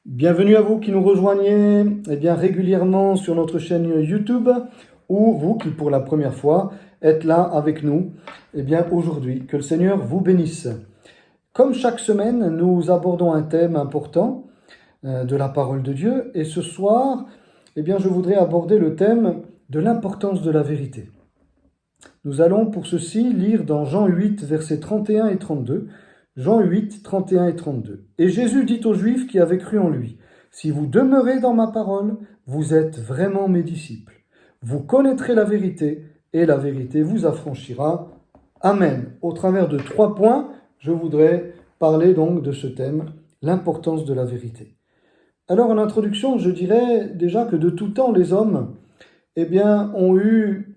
Bienvenue à vous qui nous rejoignez régulièrement sur notre chaîne YouTube ou vous qui pour la première fois êtes là avec nous aujourd'hui. Que le Seigneur vous bénisse. Comme chaque semaine, nous abordons un thème important de la parole de Dieu et ce soir, je voudrais aborder le thème de l'importance de la vérité. Nous allons pour ceci lire dans Jean 8, versets 31 et 32. Jean 8, 31 et 32. Et Jésus dit aux Juifs qui avaient cru en lui, « Si vous demeurez dans ma parole, vous êtes vraiment mes disciples. Vous connaîtrez la vérité, et la vérité vous affranchira. » Amen. Au travers de 3 points, je voudrais parler donc de ce thème, l'importance de la vérité. Alors en introduction, je dirais déjà que de tout temps, les hommes ont eu,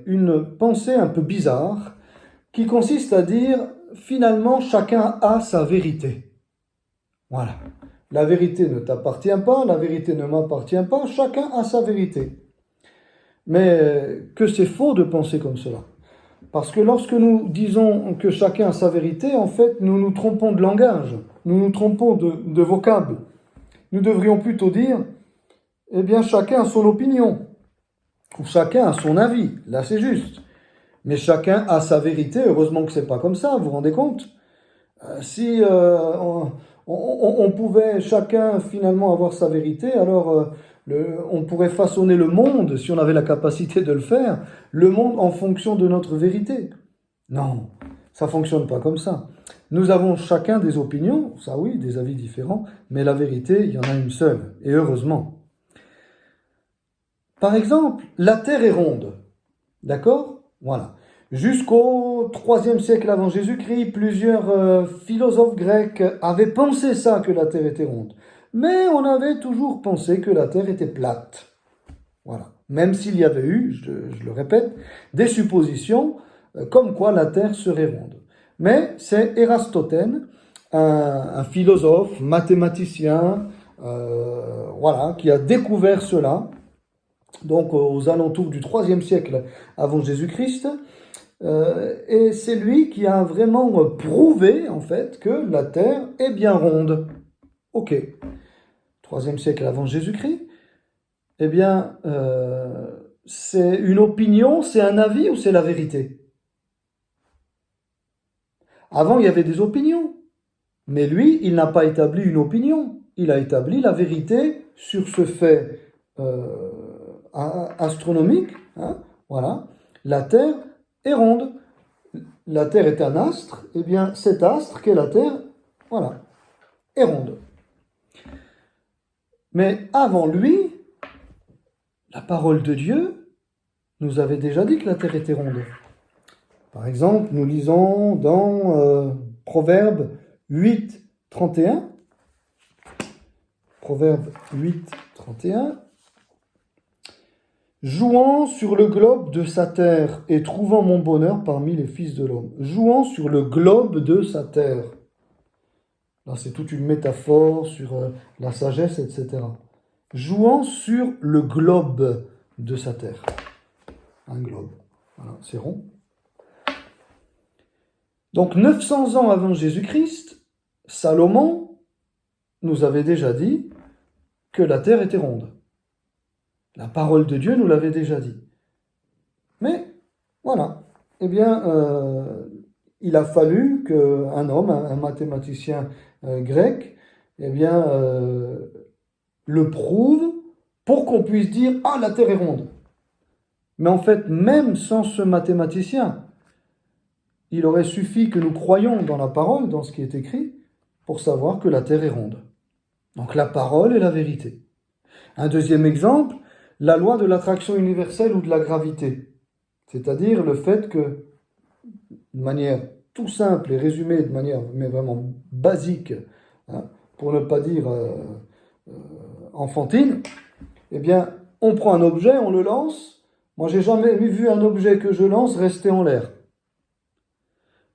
une pensée un peu bizarre, qui consiste à dire, finalement, chacun a sa vérité. Voilà. La vérité ne t'appartient pas, la vérité ne m'appartient pas, chacun a sa vérité. Mais que c'est faux de penser comme cela. Parce que lorsque nous disons que chacun a sa vérité, en fait, nous nous trompons de langage, nous nous trompons de vocable. Nous devrions plutôt dire, chacun a son opinion, ou chacun a son avis. Là, c'est juste. Mais chacun a sa vérité, heureusement que c'est pas comme ça, vous vous rendez compte ? Si on pouvait chacun finalement avoir sa vérité, alors on pourrait façonner le monde, si on avait la capacité de le faire, le monde en fonction de notre vérité. Non, ça fonctionne pas comme ça. Nous avons chacun des opinions, ça oui, des avis différents, mais la vérité, il y en a une seule, et heureusement. Par exemple, la Terre est ronde, d'accord ? Voilà. Jusqu'au IIIe siècle avant Jésus-Christ, plusieurs philosophes grecs avaient pensé ça, que la Terre était ronde. Mais on avait toujours pensé que la Terre était plate. Voilà. Même s'il y avait eu, je le répète, des suppositions comme quoi la Terre serait ronde. Mais c'est Ératosthène, un philosophe, mathématicien, qui a découvert cela. Donc aux alentours du IIIe siècle avant Jésus-Christ, et c'est lui qui a vraiment prouvé en fait que la Terre est bien ronde. Ok, IIIe siècle avant Jésus-Christ, c'est une opinion, c'est un avis ou c'est la vérité ? Avant il y avait des opinions, mais lui il n'a pas établi une opinion, il a établi la vérité sur ce fait astronomique, voilà, la Terre est ronde. La Terre est un astre, cet astre qu'est la Terre, voilà, est ronde. Mais avant lui, la parole de Dieu nous avait déjà dit que la Terre était ronde. Par exemple, nous lisons dans Proverbe 8, 31, Proverbe 8, 31, « Jouant sur le globe de sa terre et trouvant mon bonheur parmi les fils de l'homme. » Jouant sur le globe de sa terre. Là, c'est toute une métaphore sur la sagesse, etc. Jouant sur le globe de sa terre. Un globe. Voilà, c'est rond. Donc, 900 ans avant Jésus-Christ, Salomon nous avait déjà dit que la terre était ronde. La parole de Dieu nous l'avait déjà dit. Mais, voilà. Il a fallu qu'un homme, un mathématicien grec, le prouve pour qu'on puisse dire « Ah, la Terre est ronde ». Mais en fait, même sans ce mathématicien, il aurait suffi que nous croyions dans la parole, dans ce qui est écrit, pour savoir que la Terre est ronde. Donc la parole est la vérité. Un deuxième exemple, la loi de l'attraction universelle ou de la gravité. C'est-à-dire le fait que, de manière tout simple et résumée, de manière mais vraiment basique, pour ne pas dire enfantine, on prend un objet, on le lance. Moi, j'ai jamais vu un objet que je lance rester en l'air.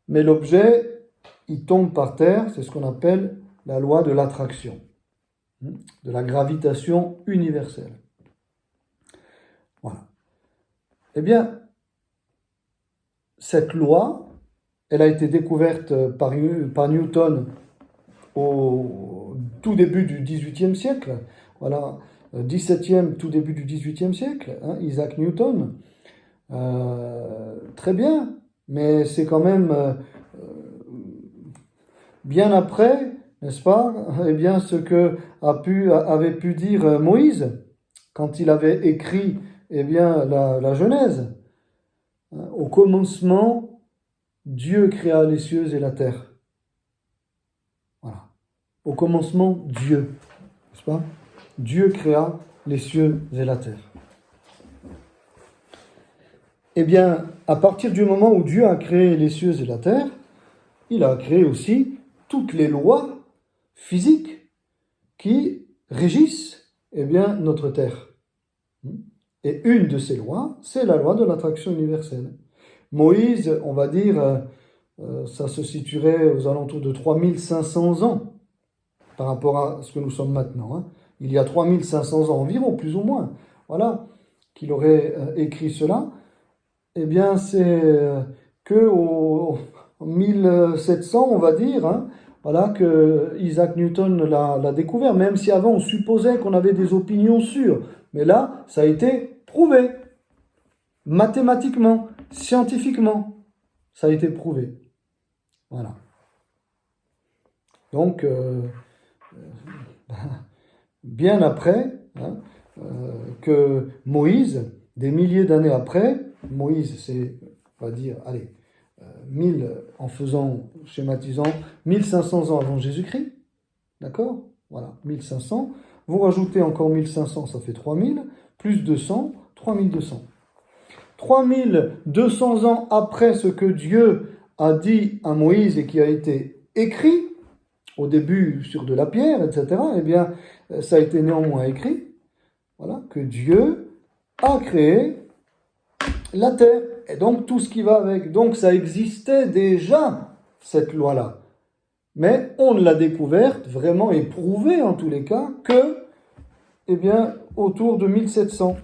Mais l'objet, il tombe par terre, c'est ce qu'on appelle la loi de l'attraction, de la gravitation universelle. Voilà. Cette loi, elle a été découverte par Newton au tout début du XVIIIe siècle, voilà, 17e, tout début du XVIIIe siècle, hein, Isaac Newton. Très bien, mais c'est quand même bien après, n'est-ce pas, eh bien, ce que avait pu dire Moïse quand il avait écrit eh bien, la Genèse. Au commencement, Dieu créa les cieux et la terre. Voilà. Au commencement, Dieu, n'est-ce pas? Dieu créa les cieux et la terre. Eh bien, à partir du moment où Dieu a créé les cieux et la terre, il a créé aussi toutes les lois physiques qui régissent eh bien, notre terre. Et une de ces lois, c'est la loi de l'attraction universelle. Moïse, on va dire, ça se situerait aux alentours de 3500 ans par rapport à ce que nous sommes maintenant. Hein. Il y a 3500 ans environ, plus ou moins, voilà, qu'il aurait écrit cela. Eh bien, c'est que en 1700, on va dire, hein, voilà, que Isaac Newton l'a découvert, même si avant on supposait qu'on avait des opinions sûres. Mais là, ça a été prouvé, mathématiquement, scientifiquement, ça a été prouvé. Voilà. Donc, bien après, hein, que Moïse, des milliers d'années après, Moïse, c'est, on va dire, allez, 1000, en schématisant, 1500 ans avant Jésus-Christ, d'accord? Voilà, 1500. Vous rajoutez encore 1500, ça fait 3000, plus 200, 3200. 3200 ans après ce que Dieu a dit à Moïse et qui a été écrit, au début sur de la pierre, etc., eh bien, ça a été néanmoins écrit, voilà, que Dieu a créé la terre, et donc tout ce qui va avec. Donc ça existait déjà, cette loi-là. Mais on l'a découverte, vraiment éprouvée en tous les cas, que, eh bien, autour de 1700.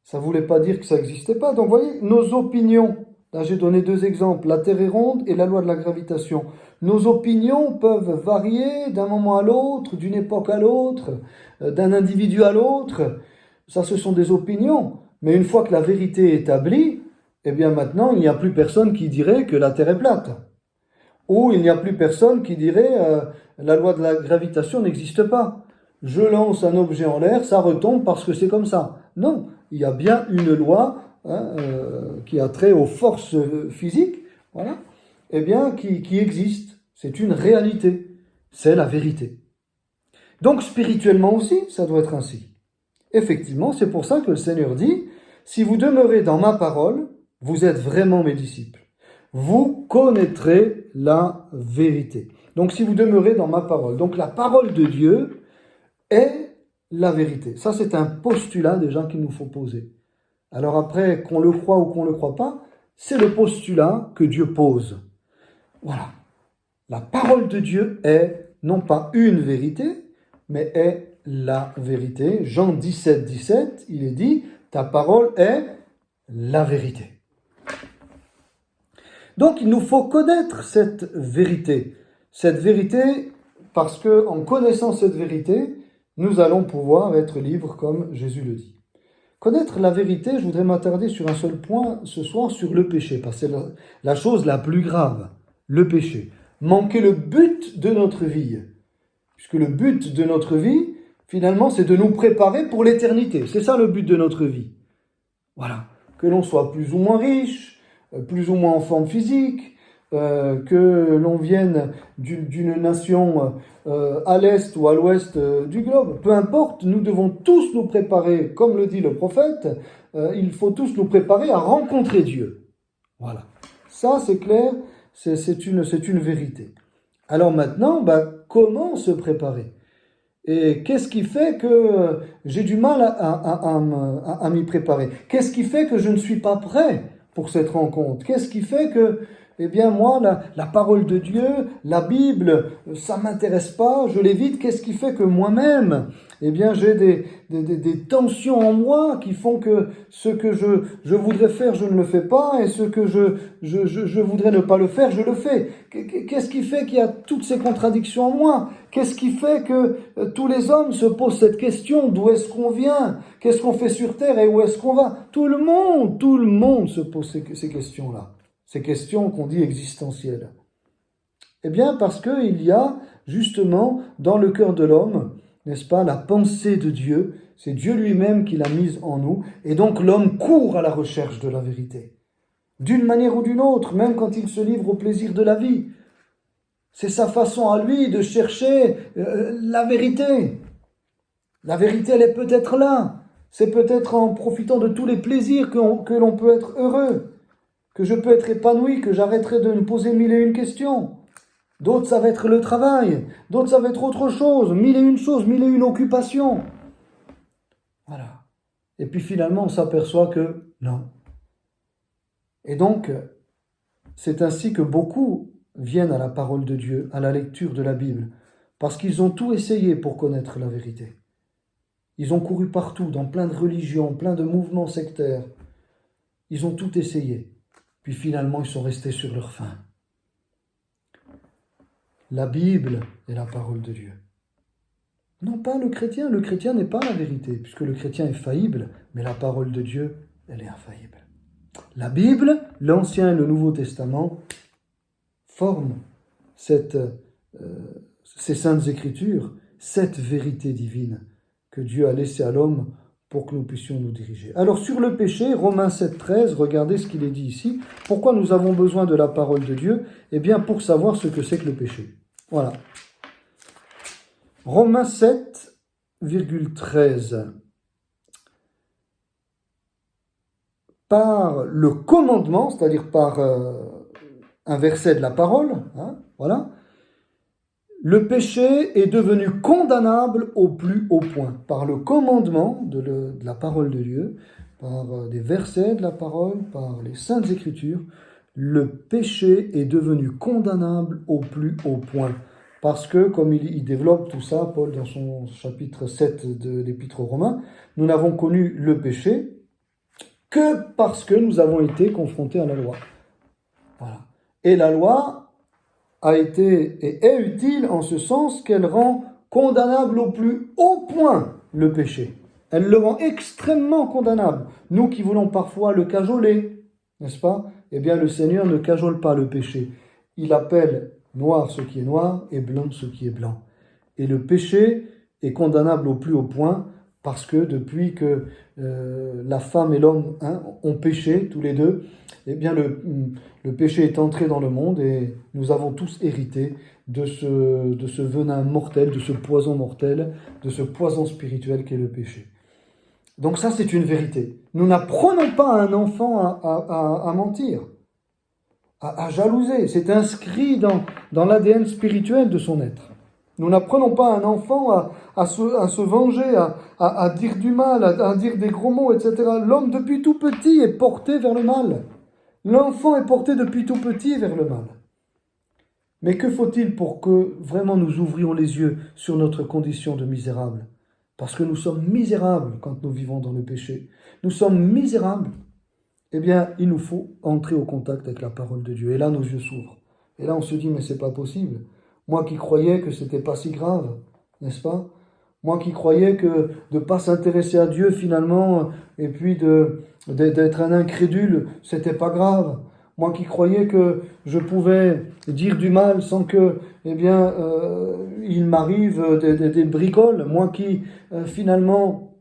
Ça ne voulait pas dire que ça n'existait pas. Donc, vous voyez, nos opinions, là j'ai donné 2 exemples, la Terre est ronde et la loi de la gravitation. Nos opinions peuvent varier d'un moment à l'autre, d'une époque à l'autre, d'un individu à l'autre. Ça, ce sont des opinions. Mais une fois que la vérité est établie, eh bien maintenant, il n'y a plus personne qui dirait que la Terre est plate. Ou il n'y a plus personne qui dirait la loi de la gravitation n'existe pas. Je lance un objet en l'air, ça retombe parce que c'est comme ça. Non, il y a bien une loi hein, qui a trait aux forces physiques, voilà, eh bien, qui existe. C'est une réalité. C'est la vérité. Donc spirituellement aussi, ça doit être ainsi. Effectivement, c'est pour ça que le Seigneur dit, si vous demeurez dans ma parole, vous êtes vraiment mes disciples. Vous connaîtrez la vérité. Donc si vous demeurez dans ma parole, donc la parole de Dieu est la vérité. Ça c'est un postulat déjà qu'il nous faut poser. Alors après, qu'on le croit ou qu'on ne le croit pas, c'est le postulat que Dieu pose. Voilà. La parole de Dieu est non pas une vérité, mais est la vérité. Jean 17, 17, il est dit, ta parole est la vérité. Donc il nous faut connaître cette vérité. Cette vérité, parce que en connaissant cette vérité, nous allons pouvoir être libres comme Jésus le dit. Connaître la vérité, je voudrais m'attarder sur un seul point ce soir, sur le péché, parce que c'est la chose la plus grave, le péché. Manquer le but de notre vie. Puisque le but de notre vie, finalement, c'est de nous préparer pour l'éternité. C'est ça le but de notre vie. Voilà. Que l'on soit plus ou moins riche, plus ou moins en forme physique, que l'on vienne d'une nation à l'est ou à l'ouest du globe. Peu importe, nous devons tous nous préparer, comme le dit le prophète, il faut tous nous préparer à rencontrer Dieu. Voilà. Ça, c'est clair, c'est une vérité. Alors maintenant, comment se préparer ? Et qu'est-ce qui fait que j'ai du mal à m'y préparer ? Qu'est-ce qui fait que je ne suis pas prêt pour cette rencontre ? Qu'est-ce qui fait que, eh bien moi, la parole de Dieu, la Bible, ça m'intéresse pas, je l'évite. Qu'est-ce qui fait que moi-même, eh bien j'ai des tensions en moi qui font que ce que je voudrais faire, je ne le fais pas, et ce que je voudrais ne pas le faire, je le fais. Qu'est-ce qui fait qu'il y a toutes ces contradictions en moi? Qu'est-ce qui fait que tous les hommes se posent cette question? D'où est-ce qu'on vient? Qu'est-ce qu'on fait sur Terre et où est-ce qu'on va? Tout le monde se pose ces questions-là. Ces questions qu'on dit existentielles. Eh bien, parce qu'il y a justement dans le cœur de l'homme, n'est-ce pas, la pensée de Dieu. C'est Dieu lui-même qui l'a mise en nous. Et donc l'homme court à la recherche de la vérité. D'une manière ou d'une autre, même quand il se livre au plaisir de la vie. C'est sa façon à lui de chercher la vérité. La vérité, elle est peut-être là. C'est peut-être en profitant de tous les plaisirs que l'on peut être heureux, que je peux être épanoui, que j'arrêterai de me poser mille et une questions. D'autres, ça va être le travail. D'autres, ça va être autre chose. Mille et une choses, mille et une occupations. Voilà. Et puis finalement, on s'aperçoit que non. Et donc, c'est ainsi que beaucoup viennent à la parole de Dieu, à la lecture de la Bible, parce qu'ils ont tout essayé pour connaître la vérité. Ils ont couru partout, dans plein de religions, plein de mouvements sectaires. Ils ont tout essayé. Puis finalement, ils sont restés sur leur faim. La Bible est la parole de Dieu. Non pas le chrétien n'est pas la vérité, puisque le chrétien est faillible, mais la parole de Dieu, elle est infaillible. La Bible, l'Ancien et le Nouveau Testament, forment ces saintes écritures, cette vérité divine que Dieu a laissée à l'homme pour que nous puissions nous diriger. Alors sur le péché, Romains 7,13, regardez ce qu'il est dit ici. Pourquoi nous avons besoin de la parole de Dieu? Eh bien pour savoir ce que c'est que le péché. Voilà. Romains 7,13. Par le commandement, c'est-à-dire par un verset de la parole, voilà, le péché est devenu condamnable au plus haut point. Par le commandement de la parole de Dieu, par des versets de la parole, par les saintes écritures, le péché est devenu condamnable au plus haut point. Parce que, comme il développe tout ça, Paul, dans son chapitre 7 de l'Épître aux Romains, nous n'avons connu le péché que parce que nous avons été confrontés à la loi. Voilà. Et la loi a été et est utile en ce sens qu'elle rend condamnable au plus haut point le péché. Elle le rend extrêmement condamnable. Nous qui voulons parfois le cajoler, n'est-ce pas? Eh bien, le Seigneur ne cajole pas le péché. Il appelle noir ce qui est noir et blanc ce qui est blanc. Et le péché est condamnable au plus haut point parce que depuis que la femme et l'homme ont péché, tous les deux, eh bien le péché est entré dans le monde et nous avons tous hérité de ce venin mortel, de ce poison mortel, de ce poison spirituel qu'est le péché. Donc ça, c'est une vérité. Nous n'apprenons pas à un enfant à mentir, à jalouser. C'est inscrit dans l'ADN spirituel de son être. Nous n'apprenons pas à un enfant à se venger, à dire du mal, à dire des gros mots, etc. L'homme, depuis tout petit, est porté vers le mal. L'enfant est porté depuis tout petit vers le mal. Mais que faut-il pour que vraiment nous ouvrions les yeux sur notre condition de misérable? Parce que nous sommes misérables quand nous vivons dans le péché. Nous sommes misérables. Eh bien, il nous faut entrer au contact avec la parole de Dieu. Et là, nos yeux s'ouvrent. Et là, on se dit, mais c'est pas possible. Moi qui croyais que c'était pas si grave, n'est-ce pas? Moi qui croyais que de pas s'intéresser à Dieu finalement, et puis d'être un incrédule, c'était pas grave. Moi qui croyais que je pouvais dire du mal sans que, eh bien, il m'arrive des bricoles. Moi qui finalement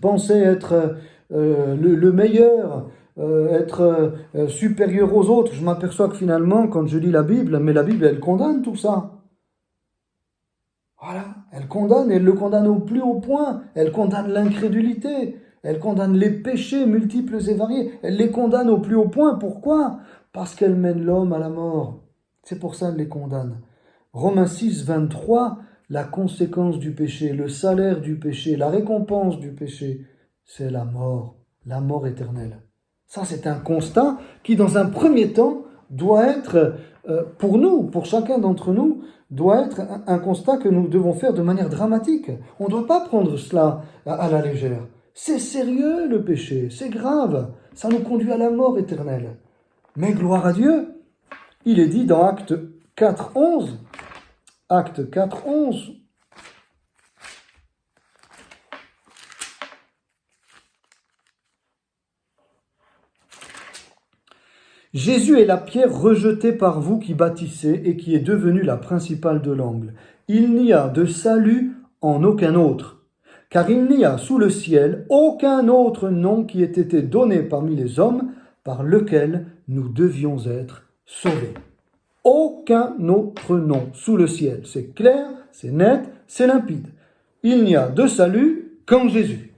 pensais être le meilleur, être supérieur aux autres, je m'aperçois que finalement, quand je lis la Bible, mais la Bible, elle condamne tout ça. Voilà, elle condamne, elle le condamne au plus haut point, elle condamne l'incrédulité, elle condamne les péchés multiples et variés, elle les condamne au plus haut point. Pourquoi? Parce qu'elle mène l'homme à la mort. C'est pour ça qu'elle les condamne. Romains 6, 23, la conséquence du péché, le salaire du péché, la récompense du péché, c'est la mort éternelle. Ça, c'est un constat qui, dans un premier temps, doit être, pour nous, pour chacun d'entre nous, doit être un constat que nous devons faire de manière dramatique. On ne doit pas prendre cela à la légère. C'est sérieux le péché, c'est grave, ça nous conduit à la mort éternelle. Mais gloire à Dieu, il est dit dans Acte 4.11, Acte 4.11, Jésus est la pierre rejetée par vous qui bâtissez et qui est devenue la principale de l'angle. Il n'y a de salut en aucun autre, car il n'y a sous le ciel aucun autre nom qui ait été donné parmi les hommes par lequel nous devions être sauvés. Aucun autre nom sous le ciel. C'est clair, c'est net, c'est limpide. Il n'y a de salut qu'en Jésus.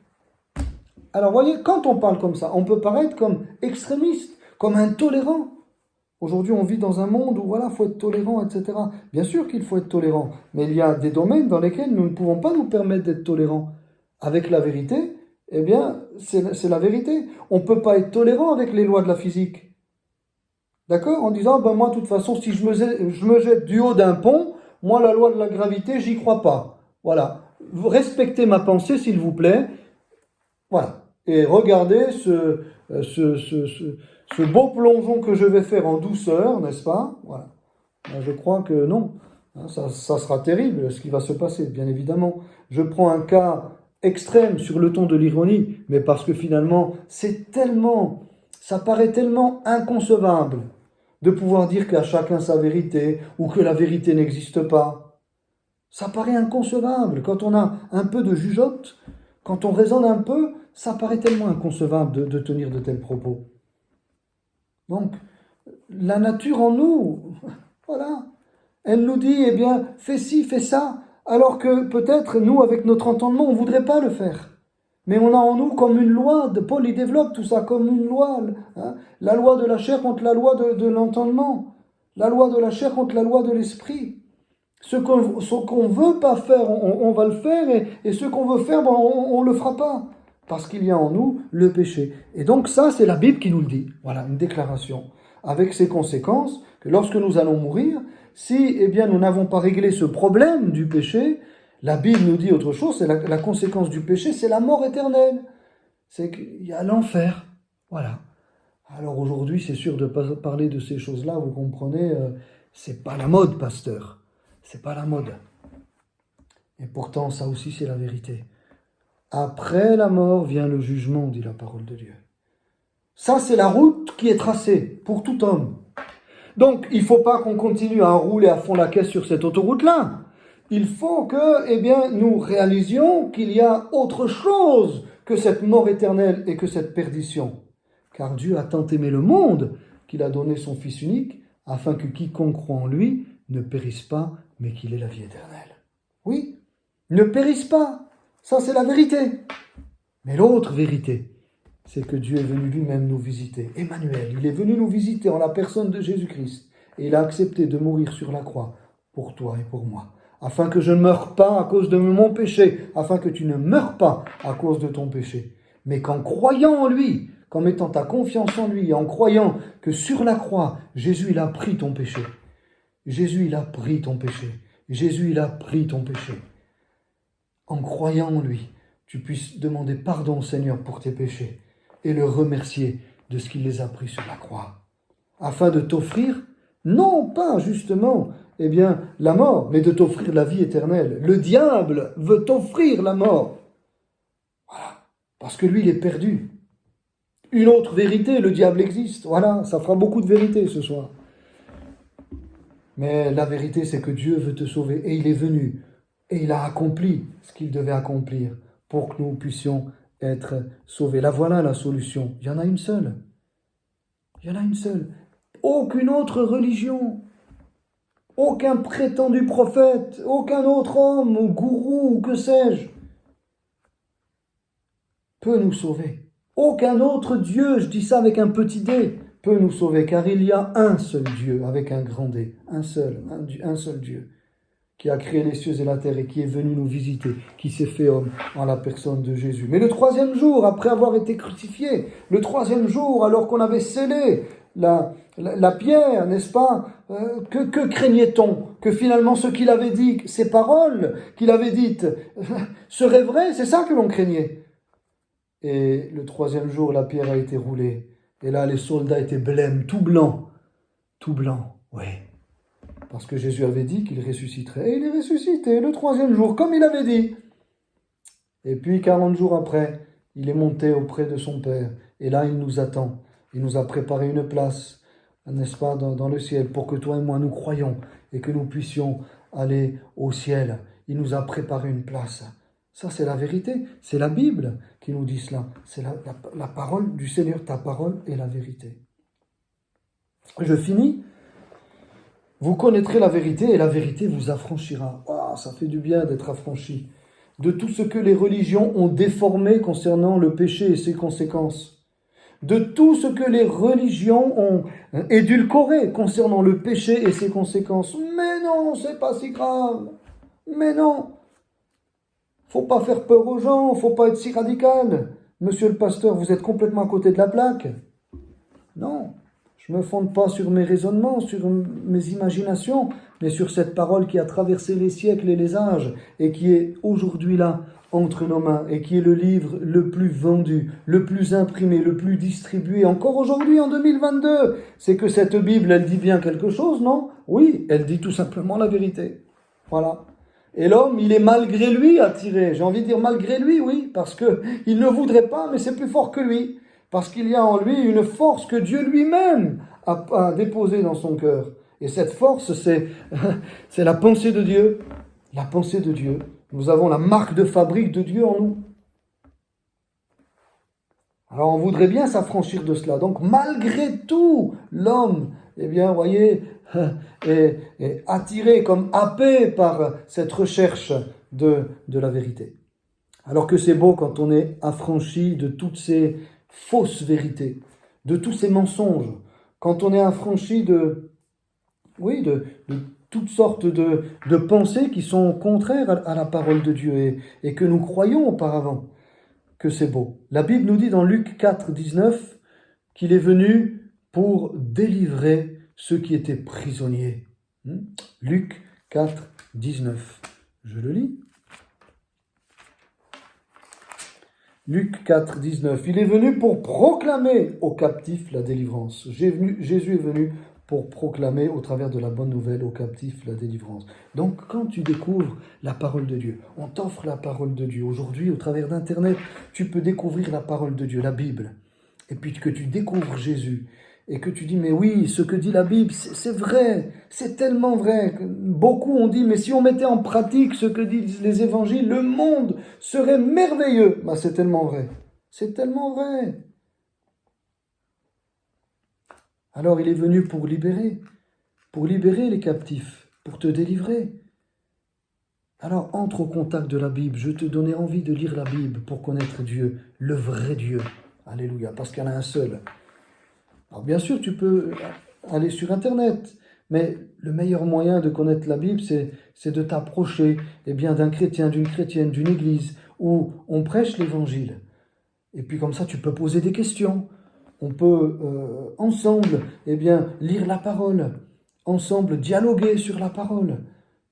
Alors voyez, quand on parle comme ça, on peut paraître comme extrémiste, comme intolérant. Aujourd'hui, on vit dans un monde où voilà, faut être tolérant, etc. Bien sûr qu'il faut être tolérant, mais il y a des domaines dans lesquels nous ne pouvons pas nous permettre d'être tolérants. Avec la vérité, eh bien, c'est la vérité. On ne peut pas être tolérant avec les lois de la physique. D'accord? En disant, ben moi, de toute façon, si je me jette du haut d'un pont, moi, la loi de la gravité, j'y crois pas. Voilà. Respectez ma pensée, s'il vous plaît. Voilà. Et regardez ce beau plongeon que je vais faire en douceur, n'est-ce pas? Voilà. Je crois que non. Ça sera terrible, ce qui va se passer, bien évidemment. Je prends un cas extrême sur le ton de l'ironie, mais parce que finalement, ça paraît tellement inconcevable de pouvoir dire qu'à chacun sa vérité, ou que la vérité n'existe pas. Ça paraît inconcevable. Quand on a un peu de jugeote, quand on raisonne un peu, ça paraît tellement inconcevable de tenir de tels propos. Donc, la nature en nous, voilà, elle nous dit, eh bien, fais ci, fais ça, alors que peut-être, nous, avec notre entendement, on ne voudrait pas le faire. Mais on a en nous comme une loi, Paul y développe tout ça, comme une loi, hein, la loi de la chair contre la loi de l'entendement, la loi de la chair contre la loi de l'esprit. Ce qu'on ne veut pas faire, on va le faire, et ce qu'on veut faire, ben, on ne le fera pas. Parce qu'il y a en nous le péché. Et donc ça, c'est la Bible qui nous le dit. Voilà, une déclaration. Avec ses conséquences, que lorsque nous allons mourir, si eh bien, nous n'avons pas réglé ce problème du péché, la Bible nous dit autre chose, c'est la conséquence du péché, c'est la mort éternelle. C'est qu'il y a l'enfer. Voilà. Alors aujourd'hui, c'est sûr de ne pas parler de ces choses-là, vous comprenez, c'est pas la mode, pasteur. C'est pas la mode. Et pourtant, ça aussi, c'est la vérité. Après la mort vient le jugement, dit la parole de Dieu. Ça, c'est la route qui est tracée pour tout homme. Donc, il ne faut pas qu'on continue à rouler à fond la caisse sur cette autoroute-là. Il faut que, eh bien, nous réalisions qu'il y a autre chose que cette mort éternelle et que cette perdition. Car Dieu a tant aimé le monde qu'il a donné son Fils unique, afin que quiconque croit en lui ne périsse pas, mais qu'il ait la vie éternelle. Oui, ne périsse pas. Ça, c'est la vérité. Mais l'autre vérité, c'est que Dieu est venu lui-même nous visiter. Emmanuel, il est venu nous visiter en la personne de Jésus-Christ. Et il a accepté de mourir sur la croix pour toi et pour moi. Afin que je ne meure pas à cause de mon péché. Afin que tu ne meurs pas à cause de ton péché. Mais qu'en croyant en lui, qu'en mettant ta confiance en lui, et en croyant que sur la croix, Jésus, il a pris ton péché. Jésus, il a pris ton péché. Jésus, il a pris ton péché. En croyant en lui, tu puisses demander pardon au Seigneur pour tes péchés et le remercier de ce qu'il les a pris sur la croix. Afin de t'offrir, non pas justement, eh bien, la mort, mais de t'offrir la vie éternelle. Le diable veut t'offrir la mort. Voilà. Parce que lui, il est perdu. Une autre vérité, le diable existe. Voilà, ça fera beaucoup de vérité ce soir. Mais la vérité, c'est que Dieu veut te sauver et il est venu. Et il a accompli ce qu'il devait accomplir pour que nous puissions être sauvés. Là, voilà la solution. Il y en a une seule. Il y en a une seule. Aucune autre religion, aucun prétendu prophète, aucun autre homme ou gourou ou que sais-je peut nous sauver. Aucun autre Dieu, je dis ça avec un petit D, peut nous sauver, car il y a un seul Dieu avec un grand D, un seul Dieu, qui a créé les cieux et la terre et qui est venu nous visiter, qui s'est fait homme en la personne de Jésus. Mais le troisième jour, après avoir été crucifié, le troisième jour, alors qu'on avait scellé la pierre, n'est-ce pas? Que craignait-on? Que finalement ce qu'il avait dit, ces paroles qu'il avait dites, seraient vraies? C'est ça que l'on craignait. Et le troisième jour, la pierre a été roulée. Et là, les soldats étaient blêmes, tout blancs. Tout blanc, oui. Parce que Jésus avait dit qu'il ressusciterait. Et il est ressuscité le troisième jour, comme il avait dit. Et puis, 40 jours après, il est monté auprès de son Père. Et là, il nous attend. Il nous a préparé une place, n'est-ce pas, dans le ciel, pour que toi et moi, nous croyions et que nous puissions aller au ciel. Il nous a préparé une place. Ça, c'est la vérité. C'est la Bible qui nous dit cela. C'est la parole du Seigneur. Ta parole est la vérité. Je finis. Vous connaîtrez la vérité et la vérité vous affranchira. Oh, ça fait du bien d'être affranchi de tout ce que les religions ont déformé concernant le péché et ses conséquences. De tout ce que les religions ont édulcoré concernant le péché et ses conséquences. Mais non, c'est pas si grave. Mais non. Faut pas faire peur aux gens, faut pas être si radical. Monsieur le pasteur, vous êtes complètement à côté de la plaque. Non. Je ne me fonde pas sur mes raisonnements, sur mes imaginations, mais sur cette parole qui a traversé les siècles et les âges et qui est aujourd'hui là, entre nos mains, et qui est le livre le plus vendu, le plus imprimé, le plus distribué, encore aujourd'hui en 2022. C'est que cette Bible, elle dit bien quelque chose, non? Oui, elle dit tout simplement la vérité. Voilà. Et l'homme, il est malgré lui attiré. J'ai envie de dire malgré lui, oui, parce que il ne voudrait pas, mais c'est plus fort que lui. Parce qu'il y a en lui une force que Dieu lui-même a déposée dans son cœur. Et cette force, c'est la pensée de Dieu. La pensée de Dieu. Nous avons la marque de fabrique de Dieu en nous. Alors on voudrait bien s'affranchir de cela. Donc malgré tout, l'homme, eh bien, vous voyez, est attiré comme happé par cette recherche de la vérité. Alors que c'est beau quand on est affranchi de toutes ces fausses vérités, de tous ces mensonges, quand on est affranchi de toutes sortes de pensées qui sont contraires à la parole de Dieu et que nous croyons auparavant, que c'est beau. La Bible nous dit dans Luc 4, 19 qu'il est venu pour délivrer ceux qui étaient prisonniers. Luc 4, 19. Je le lis. Luc 4, 19. Il est venu pour proclamer aux captifs la délivrance. Jésus est venu pour proclamer au travers de la bonne nouvelle aux captifs la délivrance. Donc quand tu découvres la parole de Dieu, on t'offre la parole de Dieu. Aujourd'hui, au travers d'Internet, tu peux découvrir la parole de Dieu, la Bible. Et puis que tu découvres Jésus. Et que tu dis, mais oui, ce que dit la Bible, c'est vrai, c'est tellement vrai. Beaucoup ont dit, mais si on mettait en pratique ce que disent les évangiles, le monde serait merveilleux. Ben, c'est tellement vrai. C'est tellement vrai. Alors il est venu pour libérer les captifs, pour te délivrer. Alors entre au contact de la Bible. Je te donnais envie de lire la Bible pour connaître Dieu, le vrai Dieu. Alléluia, parce qu'il y en a un seul. Alors bien sûr, tu peux aller sur Internet, mais le meilleur moyen de connaître la Bible, c'est de t'approcher d'un chrétien, d'une chrétienne, d'une église, où on prêche l'évangile. Et puis comme ça, tu peux poser des questions. On peut ensemble lire la parole, ensemble dialoguer sur la parole.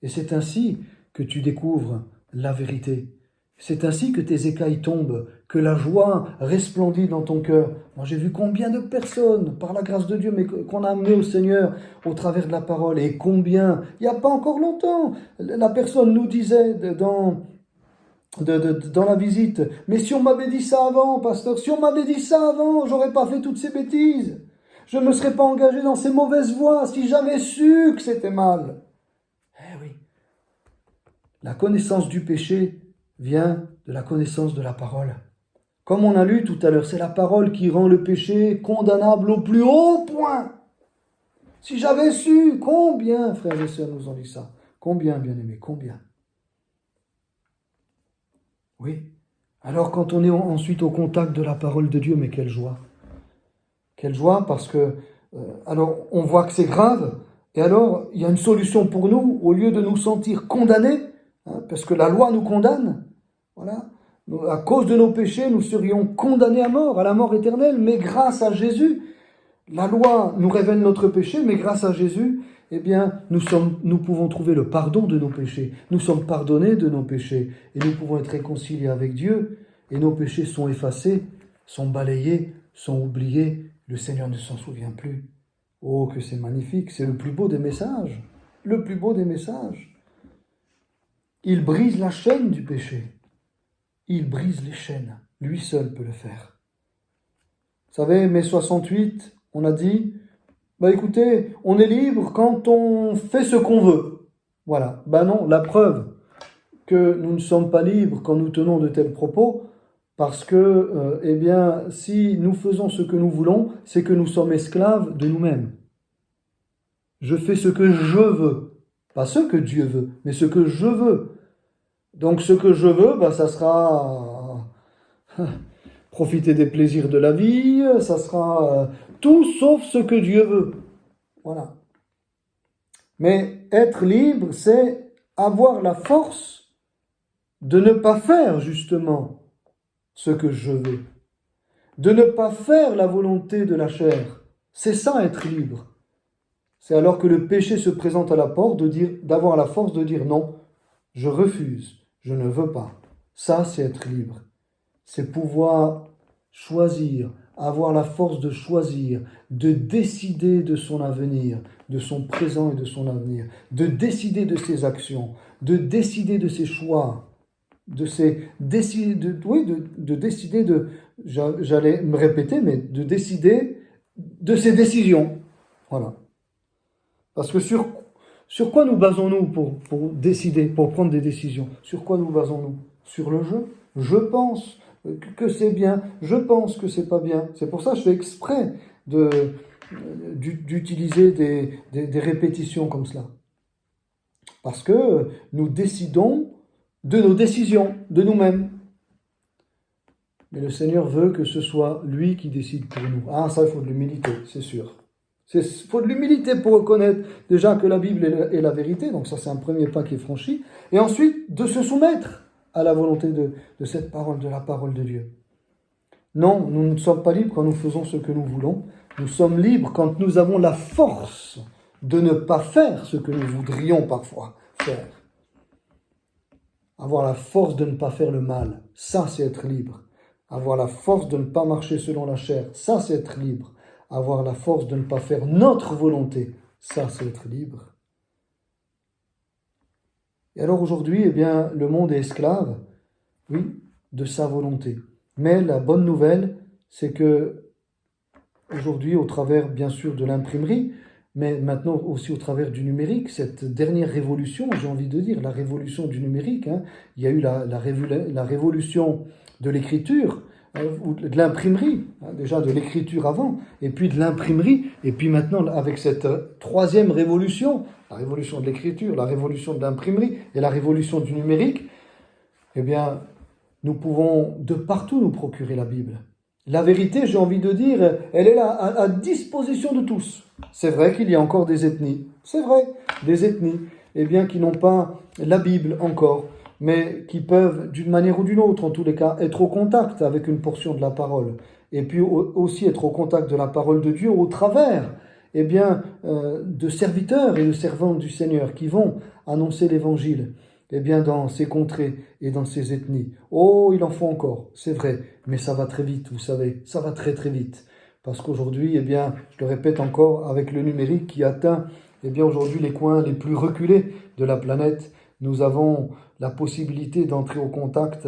Et c'est ainsi que tu découvres la vérité. C'est ainsi que tes écailles tombent, que la joie resplendit dans ton cœur. Moi, j'ai vu combien de personnes, par la grâce de Dieu, mais qu'on a amené au Seigneur au travers de la parole. Et combien, il n'y a pas encore longtemps, la personne nous disait dans la visite, mais si on m'avait dit ça avant, pasteur, si on m'avait dit ça avant, j'aurais pas fait toutes ces bêtises. Je ne me serais pas engagé dans ces mauvaises voies si j'avais su que c'était mal. Eh oui. La connaissance du péché vient de la connaissance de la parole. Comme on a lu tout à l'heure, c'est la parole qui rend le péché condamnable au plus haut point. Si j'avais su, combien, frères et sœurs, nous ont dit ça? Combien, bien-aimés, combien? Oui. Alors quand on est ensuite au contact de la parole de Dieu, mais quelle joie! Quelle joie, parce que, alors on voit que c'est grave, et alors il y a une solution pour nous, au lieu de nous sentir condamnés, parce que la loi nous condamne, voilà. À cause de nos péchés, nous serions condamnés à mort, à la mort éternelle, mais grâce à Jésus, La loi nous révèle notre péché, mais grâce à Jésus, eh bien, nous pouvons trouver le pardon de nos péchés. Nous sommes pardonnés de nos péchés et nous pouvons être réconciliés avec Dieu et nos péchés sont effacés, sont balayés, sont oubliés. Le Seigneur ne s'en souvient plus. Oh, que c'est magnifique, c'est le plus beau des messages. Le plus beau des messages. Il brise la chaîne du péché. Il brise les chaînes. Lui seul peut le faire. Vous savez, mai 68, on a dit, écoutez, on est libre quand on fait ce qu'on veut. Voilà. Non, la preuve que nous ne sommes pas libres quand nous tenons de tels propos, parce que, si nous faisons ce que nous voulons, c'est que nous sommes esclaves de nous-mêmes. Je fais ce que je veux, pas ce que Dieu veut, mais ce que je veux. Donc ce que je veux, ça sera profiter des plaisirs de la vie, ça sera tout sauf ce que Dieu veut. Voilà. Mais être libre, c'est avoir la force de ne pas faire justement ce que je veux, de ne pas faire la volonté de la chair. C'est ça être libre. C'est alors que le péché se présente à la porte d'avoir la force de dire non, je refuse, je ne veux pas. Ça, c'est être libre. C'est pouvoir choisir, avoir la force de choisir, de décider de son avenir, de son présent et de son avenir, de décider de ses actions, de décider de ses choix, décider j'allais me répéter, mais de décider de ses décisions. Voilà. Parce que sur quoi nous basons-nous pour décider, pour prendre des décisions? Sur quoi nous basons-nous? Sur le jeu? Je pense que c'est bien, je pense que c'est pas bien. C'est pour ça que je fais exprès d'utiliser des répétitions comme cela. Parce que nous décidons de nos décisions, de nous-mêmes. Mais le Seigneur veut que ce soit lui qui décide pour nous. Ah, ça, il faut de l'humilité, c'est sûr. Il faut de l'humilité pour reconnaître déjà que la Bible est la vérité, donc ça c'est un premier pas qui est franchi, et ensuite de se soumettre à la volonté de cette parole, de la parole de Dieu. Non, nous ne sommes pas libres quand nous faisons ce que nous voulons, nous sommes libres quand nous avons la force de ne pas faire ce que nous voudrions parfois faire. Avoir la force de ne pas faire le mal, ça c'est être libre. Avoir la force de ne pas marcher selon la chair, ça c'est être libre. Avoir la force de ne pas faire notre volonté, ça c'est être libre. Et alors aujourd'hui, le monde est esclave, oui, de sa volonté. Mais la bonne nouvelle, c'est que aujourd'hui, au travers bien sûr de l'imprimerie, mais maintenant aussi au travers du numérique, cette dernière révolution, j'ai envie de dire, la révolution du numérique, il y a eu la révolution de l'écriture, ou de l'imprimerie, déjà de l'écriture avant, et puis de l'imprimerie, et puis maintenant avec cette troisième révolution, la révolution de l'écriture, la révolution de l'imprimerie et la révolution du numérique, nous pouvons de partout nous procurer la Bible. La vérité, j'ai envie de dire, elle est là à disposition de tous. C'est vrai qu'il y a encore des ethnies, c'est vrai, des ethnies, qui n'ont pas la Bible encore, mais qui peuvent, d'une manière ou d'une autre, en tous les cas, être au contact avec une portion de la parole, et puis aussi être au contact de la parole de Dieu au travers, de serviteurs et de servantes du Seigneur qui vont annoncer l'évangile, dans ces contrées et dans ces ethnies. Oh, il en faut encore, c'est vrai, mais ça va très vite, vous savez, ça va très très vite. Parce qu'aujourd'hui, je le répète encore, avec le numérique qui atteint, aujourd'hui les coins les plus reculés de la planète, nous avons la possibilité d'entrer au contact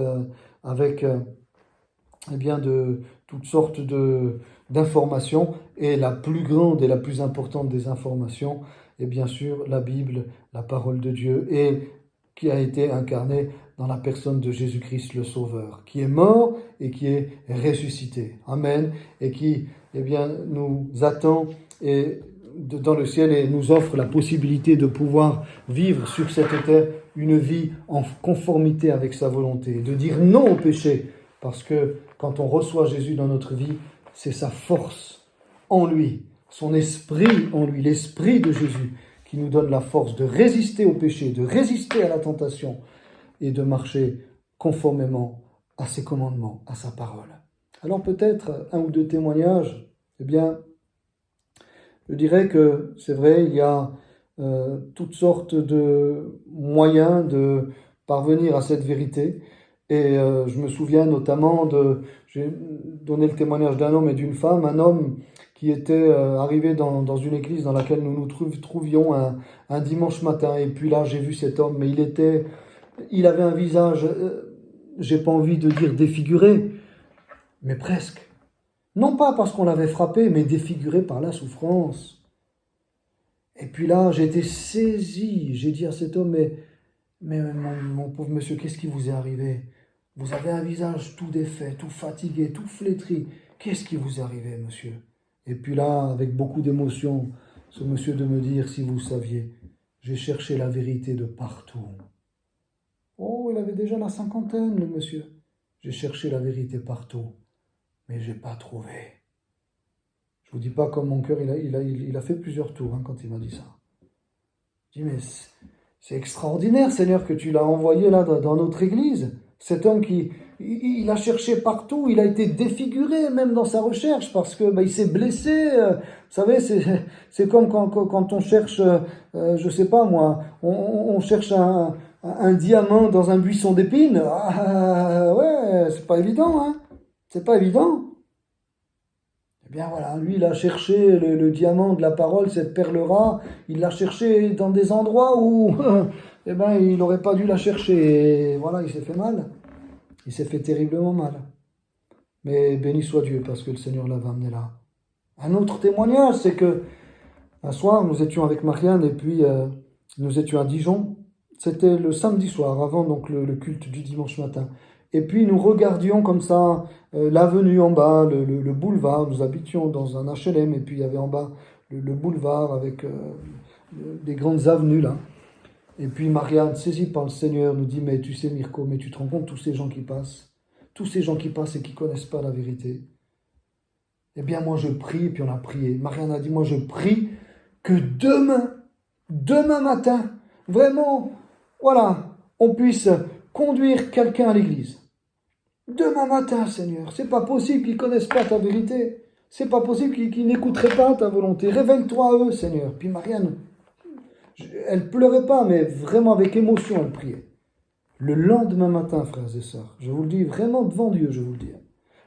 avec de toutes sortes d'informations, et la plus grande et la plus importante des informations est bien sûr la Bible, la parole de Dieu, et qui a été incarnée dans la personne de Jésus-Christ le Sauveur, qui est mort et qui est ressuscité. Amen. Et qui nous attend dans le ciel et nous offre la possibilité de pouvoir vivre sur cette terre une vie en conformité avec sa volonté, de dire non au péché, parce que quand on reçoit Jésus dans notre vie, c'est sa force en lui, son esprit en lui, l'esprit de Jésus qui nous donne la force de résister au péché, de résister à la tentation et de marcher conformément à ses commandements, à sa parole. Alors peut-être un ou deux témoignages, Je dirais que c'est vrai, il y a toutes sortes de moyens de parvenir à cette vérité. Et je me souviens notamment j'ai donné le témoignage d'un homme et d'une femme, un homme qui était arrivé dans une église dans laquelle nous nous trouvions un dimanche matin. Et puis là, j'ai vu cet homme, mais il avait un visage, j'ai pas envie de dire défiguré, mais presque. Non pas parce qu'on l'avait frappé, mais défiguré par la souffrance. Et puis là, j'ai été saisi. J'ai dit à cet homme, mais mon pauvre monsieur, qu'est-ce qui vous est arrivé? Vous avez un visage tout défait, tout fatigué, tout flétri. Qu'est-ce qui vous est arrivé, monsieur? Et puis là, avec beaucoup d'émotion, ce monsieur de me dire, si vous saviez, j'ai cherché la vérité de partout. Oh, il avait déjà la cinquantaine, le monsieur. J'ai cherché la vérité partout, mais j'ai pas trouvé. Je vous dis pas comme mon cœur, il a fait plusieurs tours quand il m'a dit ça. Je dis, mais c'est extraordinaire, Seigneur, que tu l'as envoyé là dans notre église. Cet homme il a cherché partout, il a été défiguré même dans sa recherche parce que il s'est blessé. Vous savez, c'est comme quand on cherche, je sais pas moi, on cherche un diamant dans un buisson d'épines. Ah, ouais, c'est pas évident, hein. C'est pas évident. Eh bien voilà, lui il a cherché le diamant de la parole, cette perle rare, il l'a cherché dans des endroits où eh ben, il n'aurait pas dû la chercher. Et voilà, il s'est fait mal. Il s'est fait terriblement mal. Mais béni soit Dieu parce que le Seigneur l'avait amené là. Un autre témoignage, c'est que un soir, nous étions avec Marianne et puis nous étions à Dijon. C'était le samedi soir, avant donc le culte du dimanche matin. Et puis nous regardions comme ça l'avenue en bas, le boulevard. Nous habitions dans un HLM et puis il y avait en bas le boulevard avec des grandes avenues là. Et puis Marianne, saisie par le Seigneur, nous dit, mais tu sais Mirko, mais tu te rends compte tous ces gens qui passent et qui ne connaissent pas la vérité. Eh bien moi je prie, puis on a prié. Marianne a dit, moi je prie que demain matin, vraiment, voilà, on puisse conduire quelqu'un à l'église. Demain matin, Seigneur, c'est pas possible qu'ils ne connaissent pas ta vérité. C'est pas possible qu'ils n'écouteraient pas ta volonté. Révèle-toi à eux, Seigneur. Puis Marianne, elle pleurait pas, mais vraiment avec émotion, elle priait. Le lendemain matin, frères et sœurs, je vous le dis vraiment devant Dieu, je vous le dis.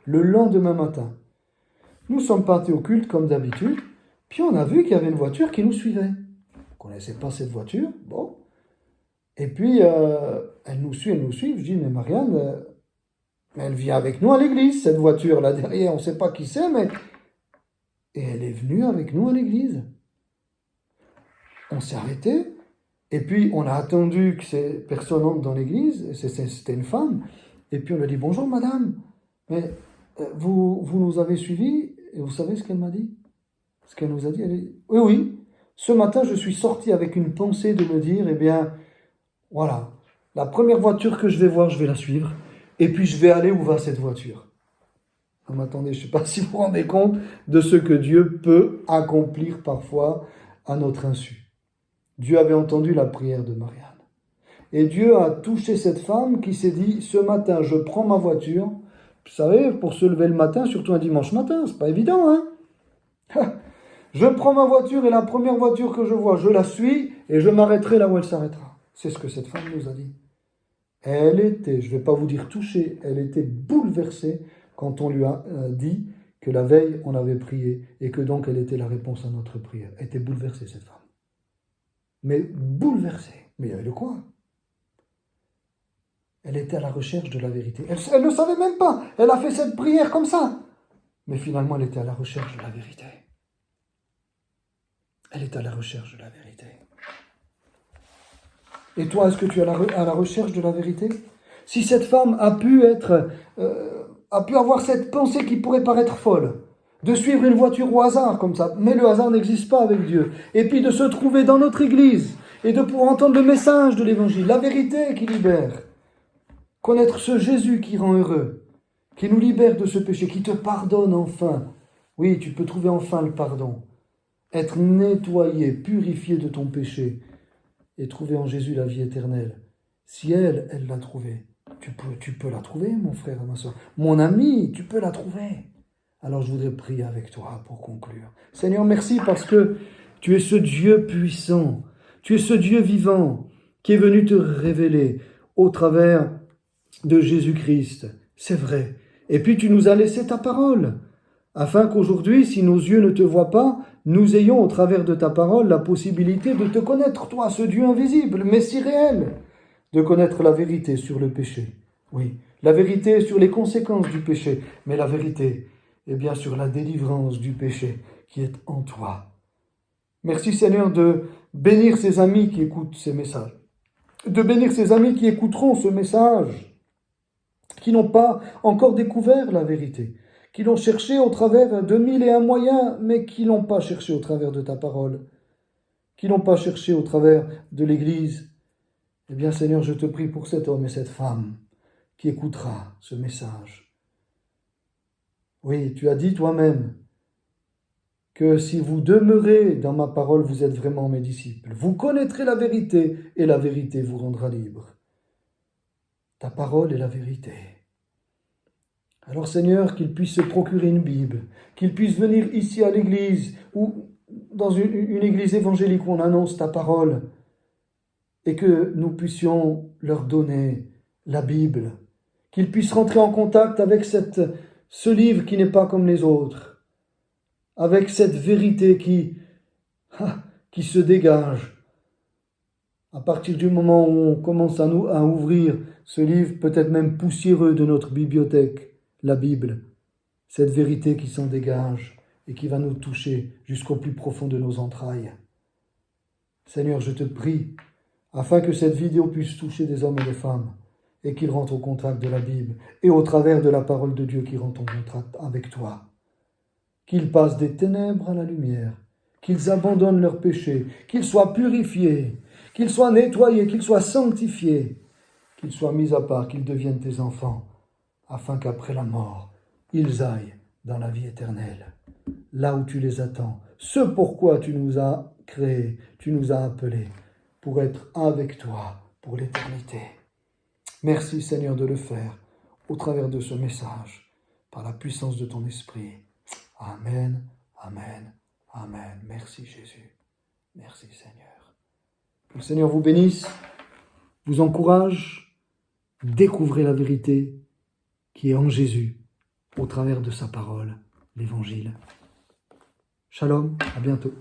Le lendemain matin, nous sommes partis au culte comme d'habitude, puis on a vu qu'il y avait une voiture qui nous suivait. On ne connaissait pas cette voiture, bon. Et puis, elle nous suit. Je dis, mais Marianne, elle vient avec nous à l'église, cette voiture là derrière, on ne sait pas qui c'est, mais... Et elle est venue avec nous à l'église. On s'est arrêté, et puis on a attendu que ces personnes entrent dans l'église, c'était une femme, et puis on lui a dit, bonjour madame, mais vous nous avez suivis, et vous savez ce qu'elle m'a dit? Ce qu'elle nous a dit, elle dit, oui, ce matin je suis sorti avec une pensée de me dire, eh bien, voilà, la première voiture que je vais voir, je vais la suivre, et puis je vais aller où va cette voiture. Non, mais attendez, je ne sais pas si vous vous rendez compte de ce que Dieu peut accomplir parfois à notre insu. Dieu avait entendu la prière de Marianne. Et Dieu a touché cette femme qui s'est dit, ce matin, je prends ma voiture. Vous savez, pour se lever le matin, surtout un dimanche matin, c'est pas évident, hein? Je prends ma voiture et la première voiture que je vois, je la suis et je m'arrêterai là où elle s'arrêtera. C'est ce que cette femme nous a dit. Elle était, je ne vais pas vous dire touchée, elle était bouleversée quand on lui a dit que la veille, on avait prié et que donc elle était la réponse à notre prière. Elle était bouleversée, cette femme. Mais bouleversée. Mais il y avait de quoi? Elle était à la recherche de la vérité. Elle ne savait même pas. Elle a fait cette prière comme ça. Mais finalement, elle était à la recherche de la vérité. Elle est à la recherche de la vérité. Et toi, est-ce que tu es à la recherche de la vérité? Si cette femme a pu avoir cette pensée qui pourrait paraître folle, de suivre une voiture au hasard comme ça, mais le hasard n'existe pas avec Dieu, et puis de se trouver dans notre église, et de pouvoir entendre le message de l'évangile, la vérité qui libère, connaître ce Jésus qui rend heureux, qui nous libère de ce péché, qui te pardonne enfin. Oui, tu peux trouver enfin le pardon, être nettoyé, purifié de ton péché, et trouver en Jésus la vie éternelle. Si elle l'a trouvée, tu peux la trouver, mon frère et ma soeur. Mon ami, tu peux la trouver. Alors je voudrais prier avec toi pour conclure. Seigneur, merci parce que tu es ce Dieu puissant, tu es ce Dieu vivant qui est venu te révéler au travers de Jésus-Christ. C'est vrai. Et puis tu nous as laissé ta parole, afin qu'aujourd'hui, si nos yeux ne te voient pas, nous ayons au travers de ta parole la possibilité de te connaître, toi, ce Dieu invisible, mais si réel, de connaître la vérité sur le péché. Oui, la vérité sur les conséquences du péché, mais la vérité est bien sur la délivrance du péché qui est en toi. Merci Seigneur de bénir ces amis qui écoutent ces messages, de bénir ces amis qui écouteront ce message, qui n'ont pas encore découvert la vérité, qui l'ont cherché au travers de 1001 moyens, mais qui l'ont pas cherché au travers de ta parole, qui l'ont pas cherché au travers de l'Église. Eh bien Seigneur, je te prie pour cet homme et cette femme qui écoutera ce message. Oui, tu as dit toi-même que si vous demeurez dans ma parole, vous êtes vraiment mes disciples. Vous connaîtrez la vérité et la vérité vous rendra libre. Ta parole est la vérité. Alors Seigneur, qu'il puisse se procurer une Bible, qu'il puisse venir ici à l'église ou dans une église évangélique où on annonce ta parole et que nous puissions leur donner la Bible, qu'ils puissent rentrer en contact avec ce livre qui n'est pas comme les autres, avec cette vérité qui se dégage. À partir du moment où on commence à ouvrir ce livre, peut-être même poussiéreux de notre bibliothèque, la Bible, cette vérité qui s'en dégage et qui va nous toucher jusqu'au plus profond de nos entrailles. Seigneur, je te prie, afin que cette vidéo puisse toucher des hommes et des femmes, et qu'ils rentrent au contact de la Bible, et au travers de la parole de Dieu qui rentrent en contact avec toi. Qu'ils passent des ténèbres à la lumière, qu'ils abandonnent leurs péchés, qu'ils soient purifiés, qu'ils soient nettoyés, qu'ils soient sanctifiés, qu'ils soient mis à part, qu'ils deviennent tes enfants, afin qu'après la mort, ils aillent dans la vie éternelle, là où tu les attends, ce pourquoi tu nous as créés, tu nous as appelés, pour être avec toi pour l'éternité. Merci Seigneur de le faire au travers de ce message, par la puissance de ton esprit. Amen, amen, amen. Merci Jésus. Merci Seigneur. Que le Seigneur vous bénisse, vous encourage, découvrez la vérité qui est en Jésus, au travers de sa parole, l'Évangile. Shalom, à bientôt.